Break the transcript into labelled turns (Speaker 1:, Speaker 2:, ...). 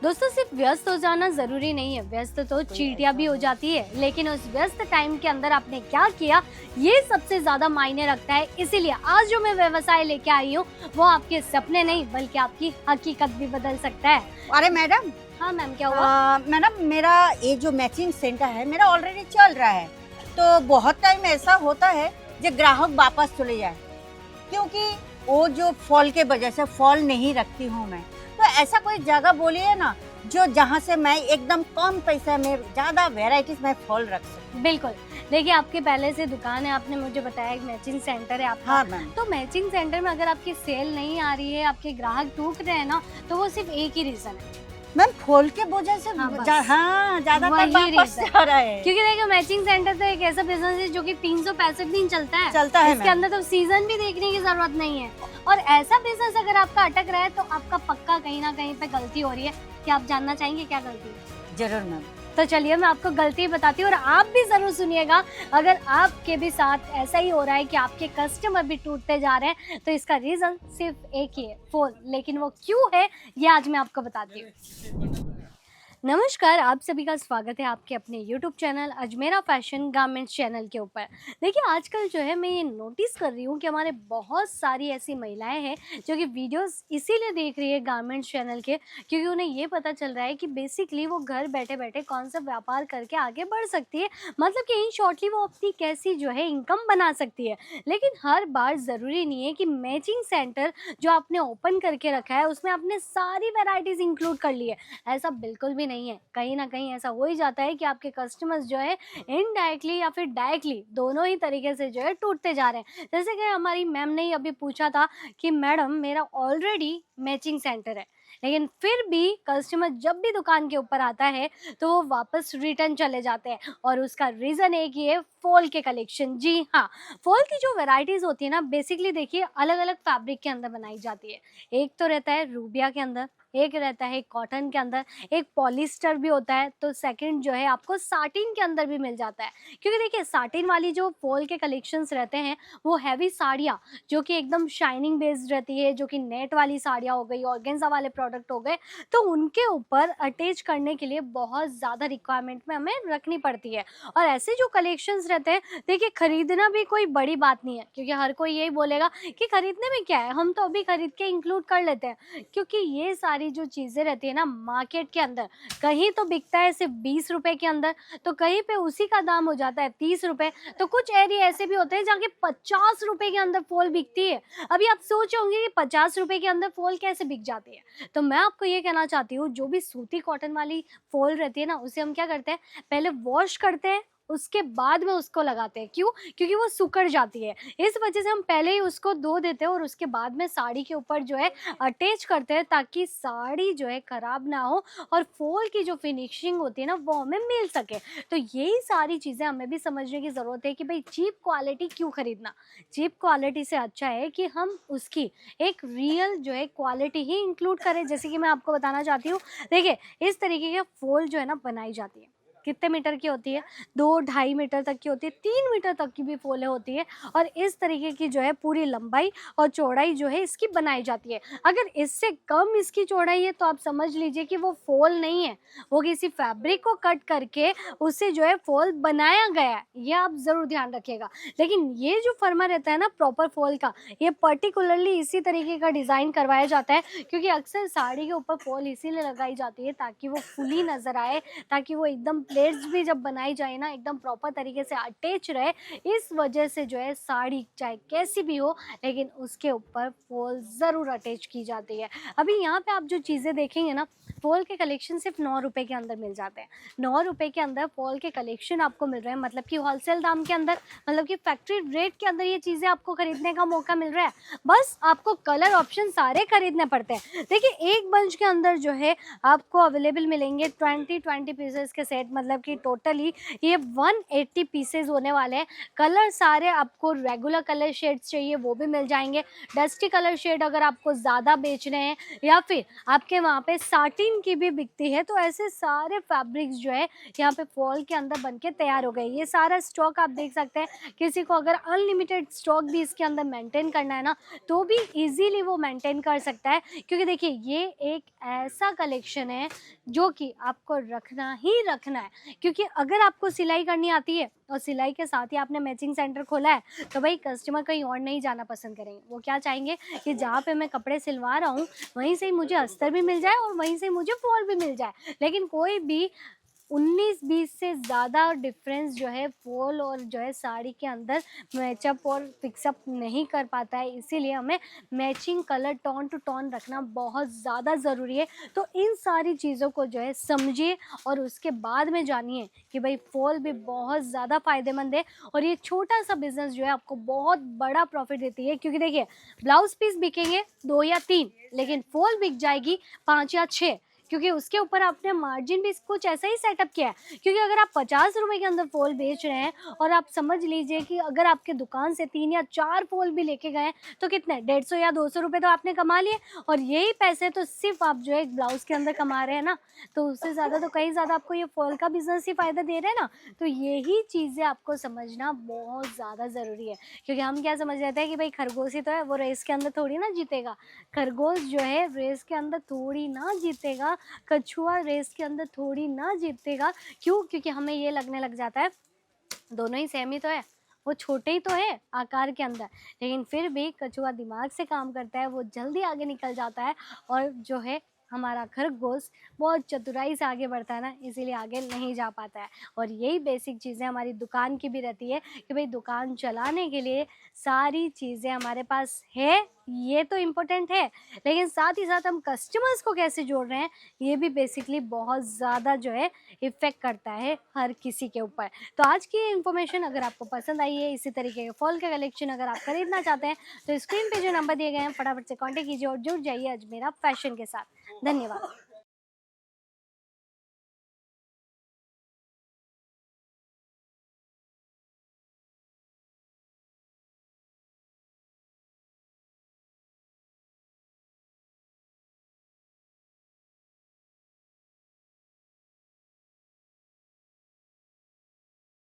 Speaker 1: दोस्तों सिर्फ व्यस्त हो जाना जरूरी नहीं है, व्यस्त तो चींटियां भी हो जाती है, लेकिन उस व्यस्त टाइम के अंदर आपने क्या किया ये सबसे ज्यादा मायने रखता है। इसीलिए आज जो मैं व्यवसाय लेके आई हूँ वो आपके सपने नहीं बल्कि आपकी हकीकत भी बदल सकता है।
Speaker 2: अरे मैडम।
Speaker 1: हाँ मैम, क्या हुआ?
Speaker 2: मैडम मेरा ये जो मैचिंग सेंटर है मेरा ऑलरेडी चल रहा है, तो बहुत टाइम ऐसा होता है जो ग्राहक वापस चले जाए, क्योंकि वो जो फॉल के वजह से फॉल नहीं रखती हूँ मैं। तो ऐसा कोई जगह बोलिए ना जो जहाँ से मैं एकदम कम पैसे में ज्यादा वेराइटीज में फॉल रख सकूँ।
Speaker 1: बिल्कुल, देखिए आपके पहले से दुकान है, आपने मुझे बताया एक मैचिंग सेंटर है आपका।
Speaker 2: हाँ मैम।
Speaker 1: तो मैचिंग सेंटर में अगर आपकी सेल नहीं आ रही है, आपके ग्राहक टूट रहे हैं ना, तो वो सिर्फ एक ही रीजन है
Speaker 2: मैम फॉल के वजह से
Speaker 1: हाँ,
Speaker 2: ज्यादातर
Speaker 1: वही
Speaker 2: वापस
Speaker 1: reason।
Speaker 2: जा रहा है।
Speaker 1: क्योंकि देखिए मैचिंग सेंटर तो एक ऐसा बिजनेस है जो कि 365 दिन चलता है इसके अंदर तो सीजन भी देखने की जरूरत नहीं है। और ऐसा बिजनेस अगर आपका अटक रहा है तो आपका पक्का कहीं ना कहीं पे गलती हो रही है। क्या आप जानना चाहेंगे क्या गलती है?
Speaker 2: जरूर मैम।
Speaker 1: तो चलिए मैं आपको गलती बताती हूँ और आप भी जरूर सुनिएगा। अगर आपके भी साथ ऐसा ही हो रहा है कि आपके कस्टमर भी टूटते जा रहे हैं तो इसका रीजन सिर्फ एक ही है, फोन। लेकिन वो क्यों है ये आज मैं आपको बताती हूँ। नमस्कार, आप सभी का स्वागत है आपके अपने YouTube channel Ajmera fashion garments channel के ऊपर। देखिए आजकल जो है मैं ये नोटिस कर रही हूँ कि हमारे बहुत सारी ऐसी महिलाएं हैं जो कि वीडियोस इसीलिए देख रही है गारमेंट्स चैनल के, क्योंकि उन्हें ये पता चल रहा है कि बेसिकली वो घर बैठे बैठे कौन सा व्यापार करके आगे बढ़ सकती है, मतलब कि इन शॉर्टली वो अपनी कैसी जो है इनकम बना सकती है। लेकिन हर बार ज़रूरी नहीं है कि मैचिंग सेंटर जो आपने ओपन करके रखा है उसमें आपने सारी वेराइटीज़ इंक्लूड कर ली है, ऐसा बिल्कुल भी नहीं है। कहीं ना कहीं ऐसा हो ही जाता है कि आपके कस्टमर्स जो है इनडायरेक्टली या फिर डायरेक्टली दोनों ही तरीके से जो है टूटते जा रहे हैं। जैसे कि हमारी मैम ने ही अभी पूछा था कि मैडम मेरा ऑलरेडी मैचिंग सेंटर है, लेकिन फिर भी कस्टमर जब भी दुकान के ऊपर आता है तो वो वापस रिटर्न चले जाते हैं और उसका रीज़न एक ही है, फॉल के कलेक्शन। जी हाँ, फॉल की जो वैरायटीज़ होती है ना बेसिकली देखिए अलग अलग फैब्रिक के अंदर बनाई जाती है। एक तो रहता है रूबिया के अंदर, एक रहता है कॉटन के अंदर, एक पॉलिस्टर भी होता है, तो सेकंड जो है आपको साटिन के अंदर भी मिल जाता है। क्योंकि देखिए साटिन वाली जो फॉल के कलेक्शंस रहते हैं वो हैवी साड़ियाँ जो कि एकदम शाइनिंग बेस्ड रहती है, जो कि नेट वाली साड़ियाँ हो गई, ऑर्गेन्जा वाले प्रोडक्ट हो गए, तो उनके ऊपर अटैच करने के लिए बहुत ज़्यादा रिक्वायरमेंट में हमें रखनी पड़ती है। और ऐसे जो कलेक्शंस रहते हैं देखिए खरीदना भी कोई बड़ी बात नहीं है, क्योंकि हर कोई यही बोलेगा कि खरीदने में क्या है, हम तो अभी खरीद के इंक्लूड कर लेते हैं। क्योंकि ये सारी जो चीज़ें रहती है ना मार्केट के अंदर, कहीं तो बिकता है सिर्फ 20 रुपए के अंदर, तो कहीं पे उसी का दाम हो जाता है 30 रुपए, तो कुछ एरिया ऐसे भी होते हैं जहाँ के 50 रुपए के अंदर फॉल बिकती है। अभी आप सोच होंगे कि 50 रुपए के अंदर फॉल कैसे बिक जाती है, तो मैं आपको ये कहना चाहती हूँ जो भी सूती कॉटन वाली फॉल रहती है ना उसे हम क्या करते हैं, पहले वॉश करते हैं उसके बाद में उसको लगाते हैं। क्यों? क्योंकि वो सिकुड़ जाती है, इस वजह से हम पहले ही उसको धो देते हैं और उसके बाद में साड़ी के ऊपर जो है अटैच करते हैं ताकि साड़ी जो है खराब ना हो और फॉल की जो फिनिशिंग होती है ना वो हमें मिल सके। तो यही सारी चीज़ें हमें भी समझने की ज़रूरत है कि भाई चीप क्वालिटी क्यों खरीदना। चीप क्वालिटी से अच्छा है कि हम उसकी एक रियल जो है क्वालिटी ही इंक्लूड करें। जैसे कि मैं आपको बताना चाहती हूँ, देखिए इस तरीके के फॉल जो है ना बनाई जाती है, कितने मीटर की होती है, 2-2.5 मीटर तक की होती है, 3 मीटर तक की भी फॉलें होती है। और इस तरीके की जो है पूरी लंबाई और चौड़ाई जो है इसकी बनाई जाती है। अगर इससे कम इसकी चौड़ाई है तो आप समझ लीजिए कि वो फॉल नहीं है, वो किसी फैब्रिक को कट करके उससे जो है फॉल बनाया गया है, ये आप ज़रूर ध्यान रखिएगा। लेकिन ये जो फर्मा रहता है ना प्रॉपर फॉल का, ये पर्टिकुलरली इसी तरीके का डिज़ाइन करवाया जाता है, क्योंकि अक्सर साड़ी के ऊपर फॉल इसीलिए लगाई जाती है ताकि वो फुली नज़र आए, ताकि वो एकदम प्लेट्स भी जब बनाई जाए ना एकदम प्रॉपर तरीके से अटैच रहे। इस वजह से जो है साड़ी चाहे कैसी भी हो लेकिन उसके ऊपर फॉल ज़रूर अटैच की जाती है। अभी यहाँ पे आप जो चीज़ें देखेंगे ना, फॉल के कलेक्शन सिर्फ 9 रुपए के अंदर मिल जाते हैं। 9 रुपए के अंदर फॉल के कलेक्शन आपको मिल रहे हैं, मतलब कि होलसेल दाम के अंदर, मतलब कि फैक्ट्री रेट के अंदर ये चीज़ें आपको खरीदने का मौका मिल रहा है। बस आपको कलर ऑप्शन सारे खरीदने पड़ते हैं। देखिए एक बंच के अंदर जो है आपको अवेलेबल मिलेंगे 20 पीसेस के सेट, मतलब कि टोटली ये 180 पीसेज होने वाले हैं। कलर सारे आपको रेगुलर कलर शेड्स चाहिए वो भी मिल जाएंगे, डस्टी कलर शेड अगर आपको ज़्यादा बेचने हैं, या फिर आपके वहाँ पे साटिन मैचिंग की भी बिकती है। तो ऐसे सारे फैब्रिक्स जो है यहाँ पे फॉल के अंदर बन के तैयार हो गए। ये सारा स्टॉक आप देख सकते हैं। किसी को अगर अनलिमिटेड स्टॉक भी इसके अंदर मेंटेन करना है ना, तो भी इजीली वो मेंटेन कर सकता है, क्योंकि देखिए ये एक ऐसा कलेक्शन है जो कि आपको रखना ही रखना है। क्योंकि अगर आपको सिलाई करनी आती है और सिलाई के साथ ही आपने मैचिंग सेंटर खोला है, तो भाई कस्टमर कहीं और नहीं जाना पसंद करेंगे। वो क्या चाहेंगे कि जहाँ पे मैं कपड़े सिलवा रहा हूँ वहीं से ही मुझे अस्तर भी मिल जाए और वहीं से ही मुझे फॉल भी मिल जाए। लेकिन कोई भी 19-20 से ज़्यादा डिफरेंस जो है फॉल और जो है साड़ी के अंदर मैचअप और फिक्सअप नहीं कर पाता है। इसीलिए हमें matching colour tone to tone रखना बहुत ज़्यादा ज़रूरी है। तो इन सारी चीज़ों को जो है समझिए और उसके बाद में जानिए कि भाई फॉल भी बहुत ज़्यादा फ़ायदेमंद है और ये छोटा सा बिजनेस जो है आपको बहुत बड़ा प्रॉफिट देती है। क्योंकि देखिए ब्लाउज पीस बिकेंगे 2 या 3, लेकिन फॉल बिक जाएगी 5 या 6, क्योंकि उसके ऊपर आपने मार्जिन भी कुछ ऐसा ही सेटअप किया है। क्योंकि अगर आप 50 रुपए के अंदर फॉल बेच रहे हैं और आप समझ लीजिए कि अगर आपके दुकान से 3 या 4 फॉल भी लेके गए तो कितने 150 या 200 रुपए तो आपने कमा लिए। और यही पैसे तो सिर्फ आप जो है एक ब्लाउज के अंदर कमा रहे हैं ना, तो उससे ज़्यादा तो कहीं ज़्यादा आपको ये फॉल का बिजनेस ही फ़ायदा दे रहे हैं ना। तो यही चीज़ें आपको समझना बहुत ज़्यादा ज़रूरी है। क्योंकि हम क्या समझ लेते हैं कि भाई खरगोश ही तो है, वो रेस के अंदर थोड़ी ना जीतेगा। खरगोश जो है रेस के अंदर थोड़ी ना जीतेगा, कछुआ रेस के अंदर थोड़ी ना जीतेगा। क्यों? क्योंकि हमें ये लगने लग जाता है दोनों ही सेम ही तो है, वो छोटे ही तो है आकार के अंदर, लेकिन फिर भी कछुआ दिमाग से काम करता है, वो जल्दी आगे निकल जाता है। और जो है हमारा खरगोश बहुत चतुराई से आगे बढ़ता है ना, इसीलिए आगे नहीं जा पाता है। और यही बेसिक चीज़ें हमारी दुकान की भी रहती है कि भाई दुकान चलाने के लिए सारी चीज़ें हमारे पास है, ये तो इम्पोर्टेंट है, लेकिन साथ ही साथ हम कस्टमर्स को कैसे जोड़ रहे हैं ये भी बेसिकली बहुत ज़्यादा जो है इफ़ेक्ट करता है हर किसी के ऊपर। तो आज की इन्फॉर्मेशन अगर आपको पसंद आई है, इसी तरीके के फॉल का कलेक्शन अगर आप खरीदना चाहते हैं, तो स्क्रीन पे जो नंबर दिए गए हैं फटाफट से कांटेक्ट कीजिए और जुड़ जाइए अजमेरा फैशन के साथ। धन्यवाद।